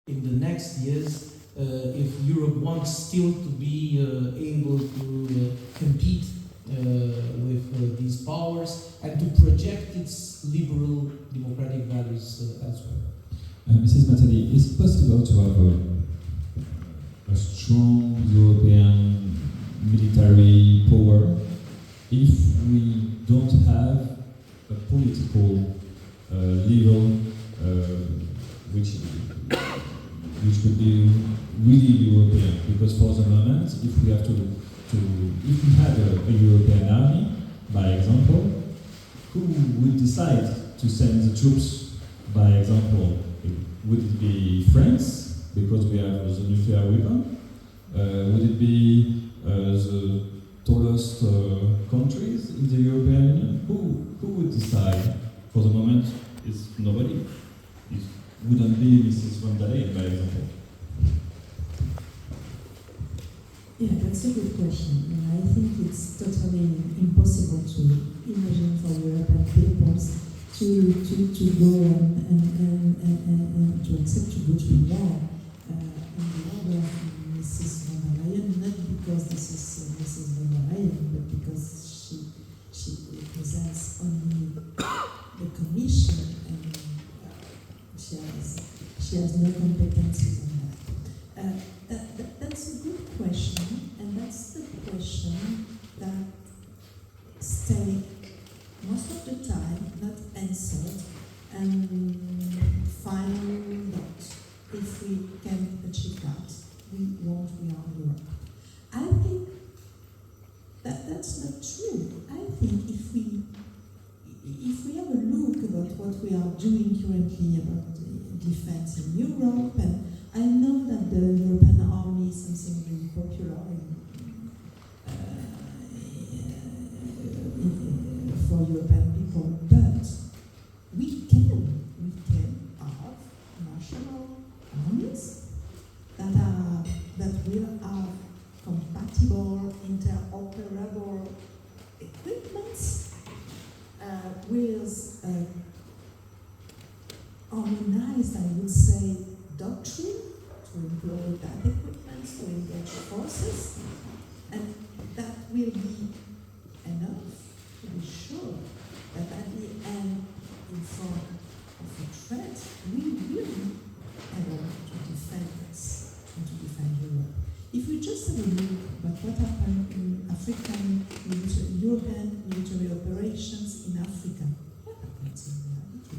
in the next years if Europe wants still to be able to compete with these powers and to project its liberal democratic values elsewhere. Mrs. Matali, is it possible to have a strong European military power if we don't have a political level which would be really European? Because for the moment, if we have if we had a European army, by example, who would decide to send the troops? By example, would it be France because we have the nuclear weapon? Would it be the tallest countries in the European Union? Who would decide? For the moment, it's nobody. It wouldn't be Mrs. von der Leyen, by example. Yeah, that's a good question. And I think it's totally impossible to imagine for European peoples to go and to accept to go to war in the order of Mrs. von der Leyen, not because this is Mrs. von der Leyen, but because she represents only the Commission and she has no competencies on that. That's a good question, and that's the question that stay most of the time not answered, and finally not. If we can achieve that, we won't rearm Europe. I think that that's not true. I think if we have a look about what we are doing currently about defense in Europe, and I know that the European army is something really popular for European people, but we can have national armies that will have compatible, interoperable equipments with harmonized, I would say, doctrine to employ that equipment, to engage forces, and that will be enough to be sure that at the end, in front of a threat, we will be able to defend us and to defend Europe. If we just have a look at what happened in European military operations in Africa, what happened in reality?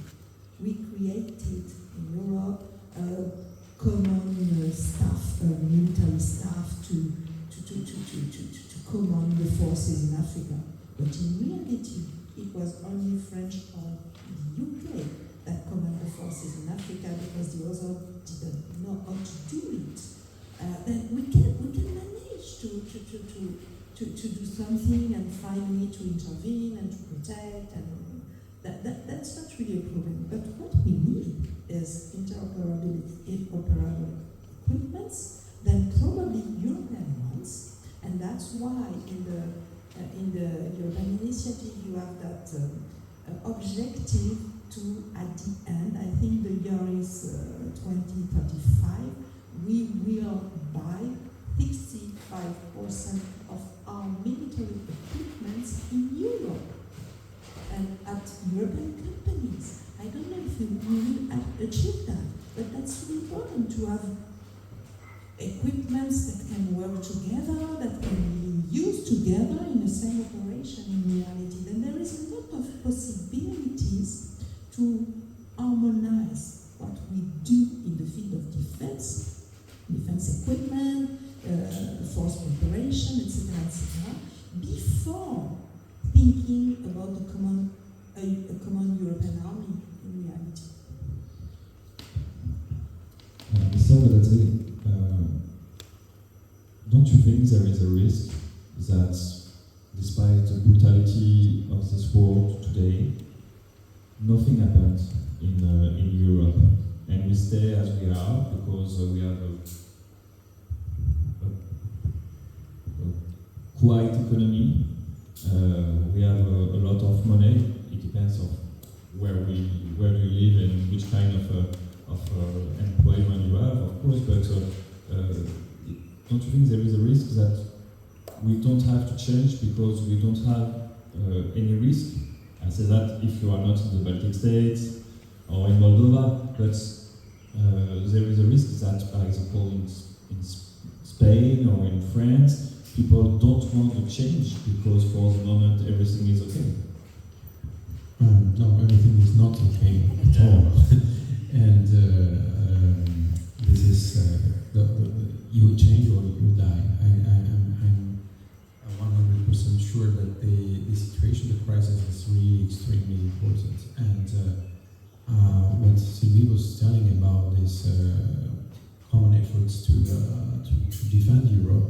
We created in Europe common staff, military staff to command the forces in Africa. But in reality, it was only French or the UK that command the forces in Africa because the others didn't know how to do it. Then we can manage to do something and finally to intervene and to protect, and that's not really a problem. But what we need is interoperable equipments, then probably European ones, and that's why in the European initiative you have that objective to, at the end, I think the year is 2035, we will buy 65% of our military equipments in Europe and at European companies. I don't know if we will achieve that, but that's really important to have equipments that can work together, that can be used together in the same operation in reality. Then there is a lot of possibilities to harmonize what we do in the field of defense equipment, force preparation, etc., before thinking about a common European army in reality. Mr. Wernery, don't you think there is a risk that, despite the brutality of this world today, nothing happens in Europe, and we stay as we are because we have a quiet economy, we have a lot of money. It depends on where you live and which kind of employment you have, course, but don't you think there is a risk that we don't have to change because we don't have any risk? I say that if you are not in the Baltic states or in Moldova, but there is a risk that, for example, in Spain or in France, people don't want to change because for the moment everything is okay. No, everything is not okay at all. And this is you change or you die. I'm 100% sure that the situation, the crisis is really extremely important. And what Sylvie was telling about this common efforts to defend Europe,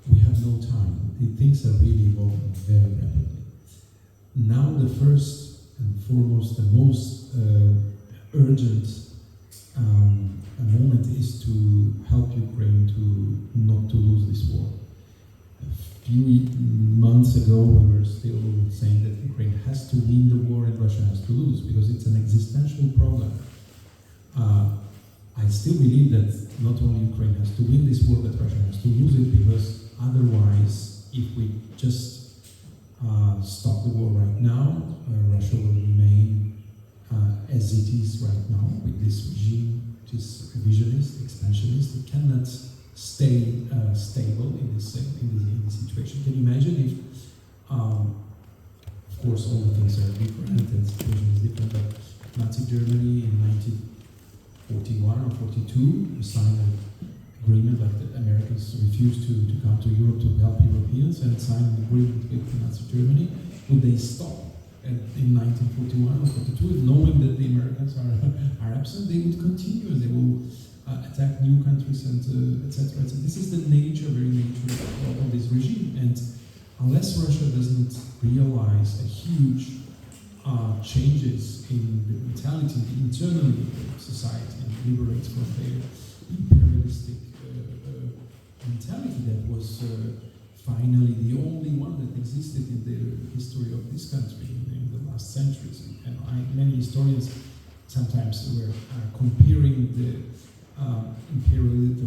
we have no time. Things are really evolving very rapidly. Now the first and foremost, the most urgent moment is to help Ukraine to not to lose this war. A few months ago we were still saying that Ukraine has to win the war and Russia has to lose because it's an existential problem. I still believe that not only Ukraine has to win this war, but Russia has to lose it, because otherwise, if we just stop the war right now, Russia will remain as it is right now with this regime, which is revisionist, expansionist. It cannot stay stable in this situation. Can you imagine if, of course, all the things are different and the situation is different, but Nazi Germany in 1941 or 42 signed an agreement, like the Americans refused to come to Europe to help Europeans and signed an agreement with Nazi Germany. Would they stop in 1941 or 42, knowing that the Americans are absent? They would continue and they will attack new countries and etc. This is the very nature of this regime. And unless Russia doesn't realize a huge changes in the mentality internally of society and liberates from their imperialistic mentality that was finally the only one that existed in the history of this country in the last centuries. And many historians sometimes were comparing the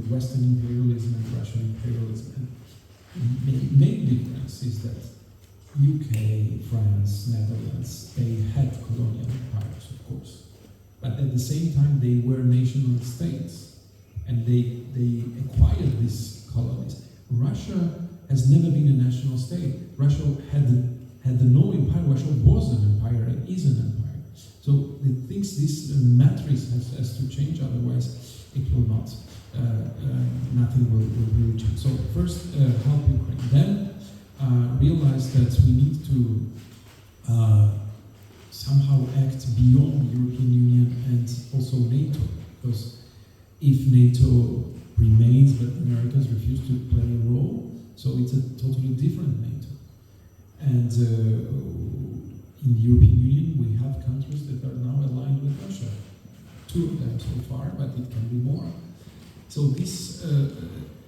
Western imperialism and Russian imperialism. And the main difference is that UK, France, Netherlands, they had colonial empires, of course. But at the same time, they were national states. And they acquired these colonies. Russia has never been a national state. Russia had no empire. Russia was an empire and is an empire. So it thinks this matrix has to change, otherwise it will not. Nothing will really change. So first, help Ukraine. Then realize that we need to somehow act beyond the European Union and also NATO. Because if NATO remains but the Americans refuse to play a role, so it's a totally different NATO. And in the European Union we have countries that are now aligned with Russia. 2 of them so far, but it can be more. So this,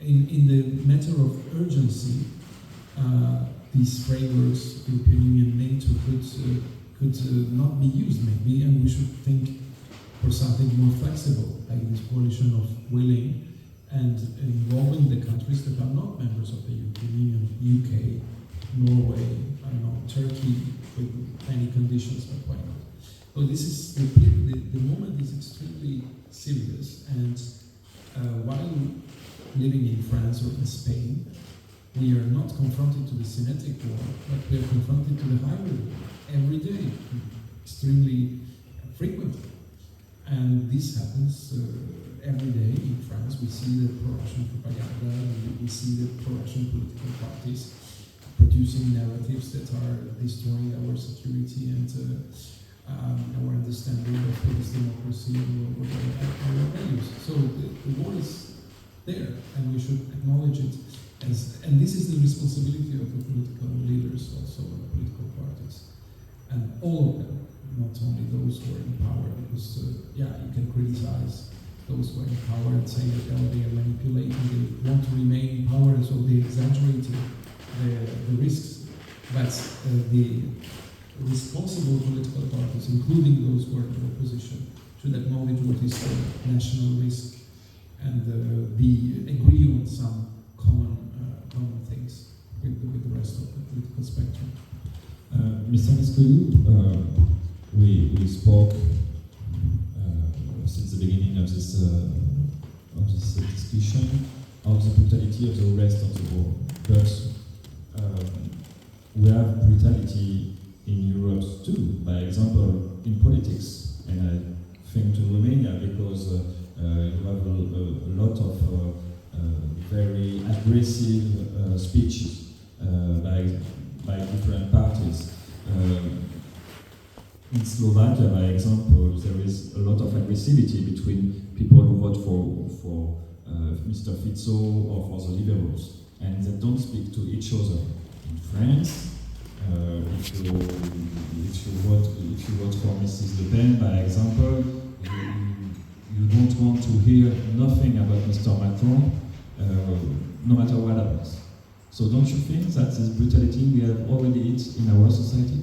in the matter of urgency, these frameworks, European Union, NATO, could not be used maybe, and we should think for something more flexible, like this coalition of willing and involving the countries that are not members of the European Union, UK, Norway, I don't know, Turkey, with many conditions, but why not? So this is, the moment is extremely serious, and while living in France or in Spain, we are not confronted to the Semitic war, but we are confronted to the hybrid war every day, extremely frequently. And this happens every day in France. We see the pro-Russian propaganda, we see the pro-Russian political parties producing narratives that are destroying our security and our understanding of what is democracy and what are our values. So the war is there, and we should acknowledge it. And this is the responsibility of the political leaders, also of the political parties. And all of them, not only those who are in power, because, you can criticize those who are in power and say that they are manipulating, they want to remain in power, and so they exaggerate the risks. But the responsible political parties, including those who are in opposition, should acknowledge what is the national risk and agree on some common things with the rest of the political spectrum. Mr. Niscoyu, we spoke since the beginning of this discussion of the brutality of the rest of the world, but we have brutality in Europe too. By example, in politics, and I think to Romania because you have a lot of very aggressive speeches by different parties. In Slovakia, by example, there is a lot of aggressivity between people who vote for Mr. Fico or for the Liberals, and they don't speak to each other. In France, if you vote for Mrs. Le Pen, by example, you don't want to hear nothing about Mr. Macron, no matter what happens. So don't you think that this brutality we have already hit in our society?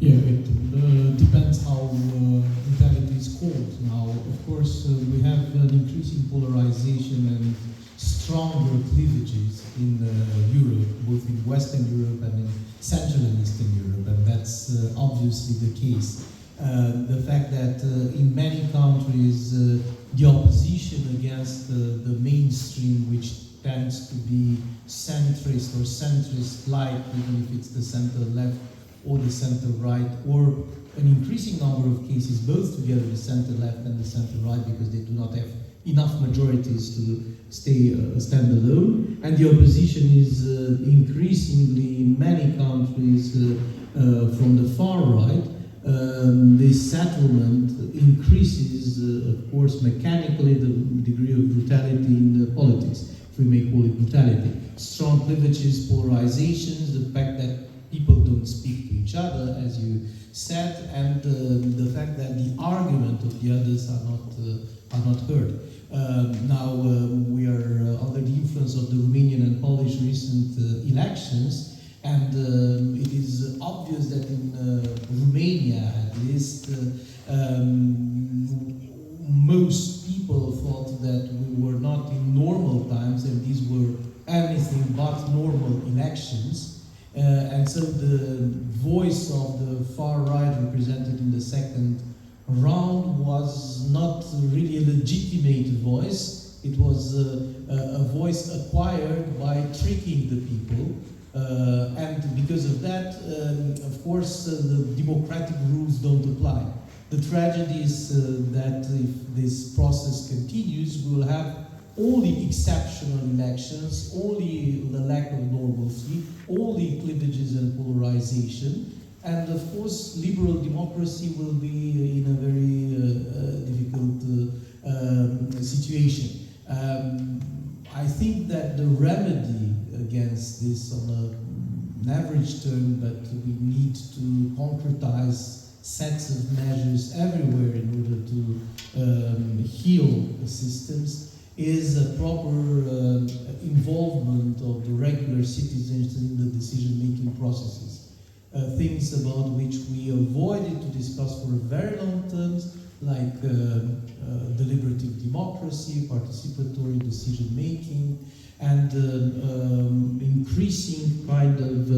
Yeah, it depends how brutality is called. Now, of course, we have an increasing polarization and stronger cleavages in Europe, both in Western Europe and in Central and Eastern Europe, and that's obviously the case. The fact that in many countries the opposition against the mainstream, which tends to be centrist or centrist-like, even if it's the center-left or the center-right, or an increasing number of cases, both together the center-left and the center-right, because they do not have enough majorities to stand alone, and the opposition is increasingly in many countries from the far right. This settlement increases, of course, mechanically the degree of brutality in politics, if we may call it brutality. Strong cleavages, polarizations, the fact that people don't speak to each other, as you said, and the fact that the argument of the others are not heard. Now we are under the influence of the Romanian and Polish recent elections, and it is obvious that in Romania, at least, most people thought that we were not in normal times, and these were anything but normal elections. And so the voice of the far right represented in the second round was not really a legitimate voice. It was a voice acquired by tricking the people. And because of that, of course, the democratic rules don't apply. The tragedy is that if this process continues, we will have only exceptional elections, only the lack of normalcy, only cleavages and polarization, and of course liberal democracy will be in a very difficult situation. I think that the remedy against this on an average term, but we need to concretize sets of measures everywhere in order to heal the systems, is a proper involvement of the regular citizens in the decision-making processes. Things about which we avoided to discuss for a very long time, like deliberative democracy, participatory decision-making, and increasing kind of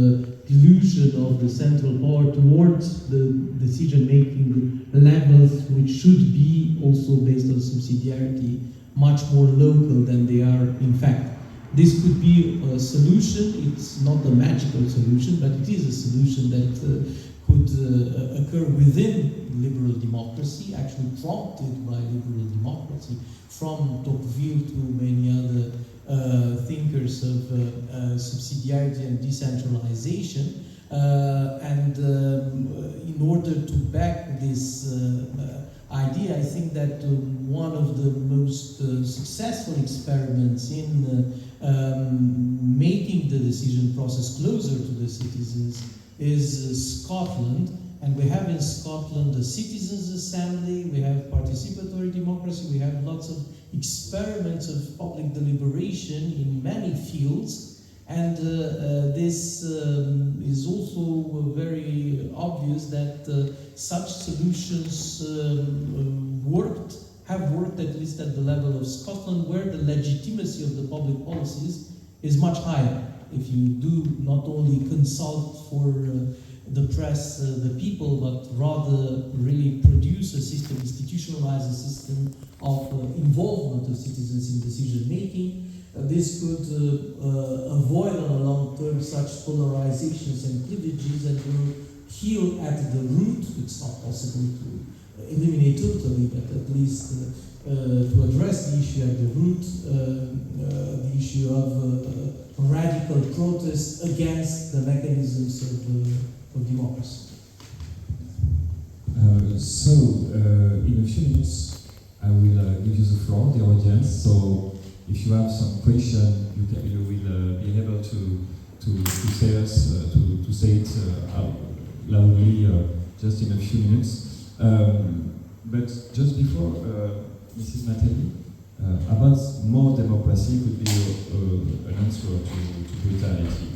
illusion of the central power towards the decision-making levels, which should be also based on subsidiarity, much more local than they are in fact. This could be a solution. It's not a magical solution, but it is a solution that could occur within liberal democracy, actually prompted by liberal democracy, from Tocqueville to many other thinkers of subsidiarity and decentralization. And in order to back this idea, I think that one of the most successful experiments in making the decision process closer to the citizens is Scotland. And we have in Scotland a citizens' assembly, we have participatory democracy, we have lots of experiments of public deliberation in many fields, And this is also very obvious that such solutions have worked at least at the level of Scotland, where the legitimacy of the public policies is much higher. If you do not only consult for the press, the people, but rather really produce a system, institutionalize a system of involvement of citizens in decision making, this could avoid on a long term such polarizations and cleavages and will heal at the root. It's not possible to eliminate totally, but at least to address the issue at the root, the issue of radical protest against the mechanisms of democracy. In a few minutes, I will give you the floor, the audience. So, if you have some question, you will be able to say it out loudly just in a few minutes. But just before, Mrs. Mattei, about more democracy could be an answer to brutality.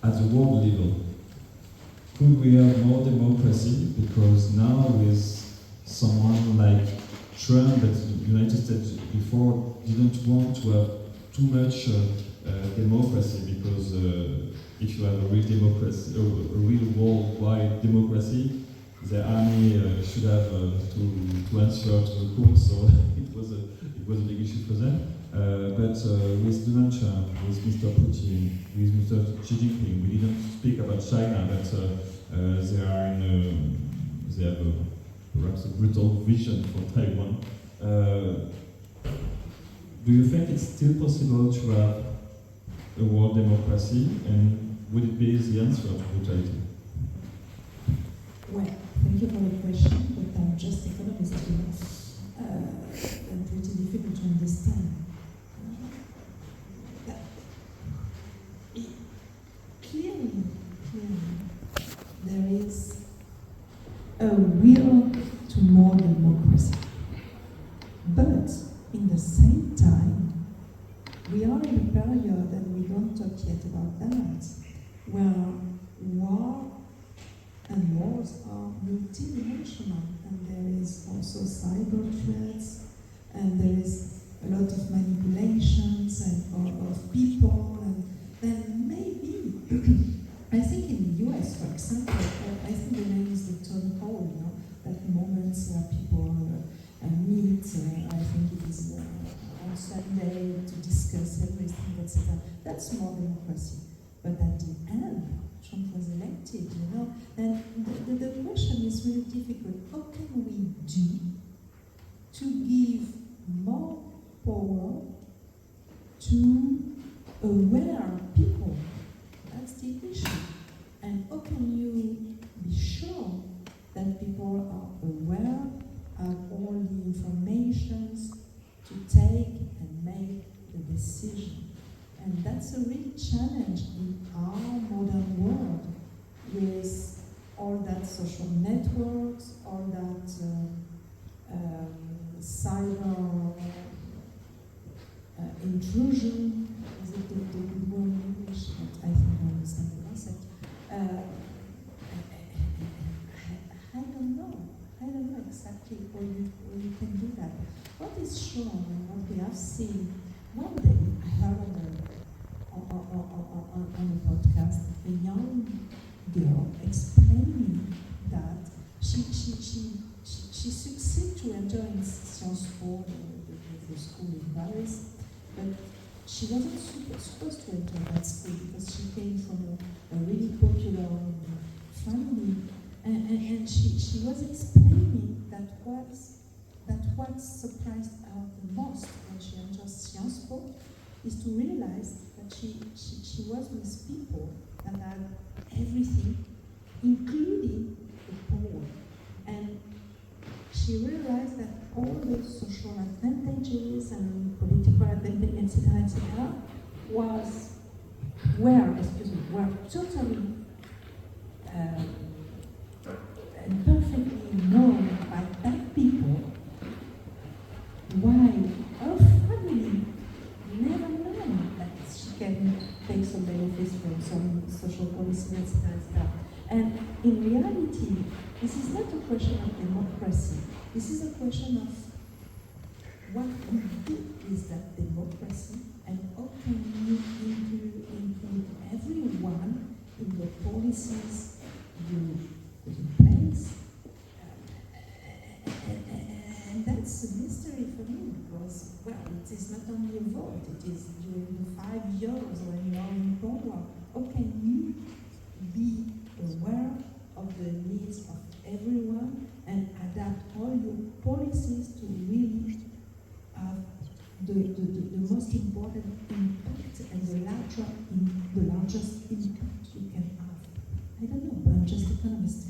At the world level, could we have more democracy? Because now with someone like Trump, that the United States before didn't want to have too much democracy, because if you have a real democracy, a real worldwide democracy, the army should have to answer to the court, so it was a big issue for them. But with Donald Trump, with Mr. Putin, with Mr. Xi Jinping, we didn't speak about China, but they have perhaps a brutal vision for Taiwan. Do you think it's still possible to have a world democracy, and would it be the answer to brutality? Well, thank you for the question, but I'm just economist, and pretty difficult to understand. Clearly, there is a will to more democracy. But in the same time, we are in a period, and we don't talk yet about that, where war and wars are multidimensional, and there is also cyber threats, and there is a lot of manipulations and of people, and then maybe, I think in the US, for example, I think the name is the town hall, that moments where people meet, I think it is on Sunday to discuss everything, etc. That's more democracy. But at the end, Trump was elected, and the question is really difficult. How can we do to give more power to aware people? That's the issue. And how can you be sure that people are aware, have all the informations to take and make the decision? And that's a real challenge in our modern world, with all that social networks, all that cyber intrusion. Is it the good word in English? But I think I understand the concept. I don't know exactly how you can do that. What is shown and what we have seen, one day I heard on a podcast a young girl explaining that she succeeded to enter in Sciences Po, the school in Paris, but she wasn't supposed to enter that school because she came from a really popular family, and she was explaining that what surprised her the most when she entered Sciences Po is to realize that she was with people that had everything, including the power. And she realized that all the social advantages and political advantages, etc., were totally and perfectly known by that people, while her family never learned that she can take some benefits from some social policy and stuff. And in reality, this is not a question of democracy. This is a question of what we do with that democracy and how can we include everyone in the policies you put in place. And that's a mystery for me because, well, it is not only a vote, it is during the 5 years when you are in power. How can you be aware of the needs of everyone and adapt all your policies to really have the most important impact and the largest impact you can have? I don't know, but I'm just an economist.